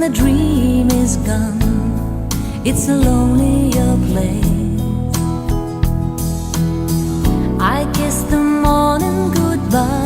the dream is gone, it's a lonelier place. I kiss the morning goodbye.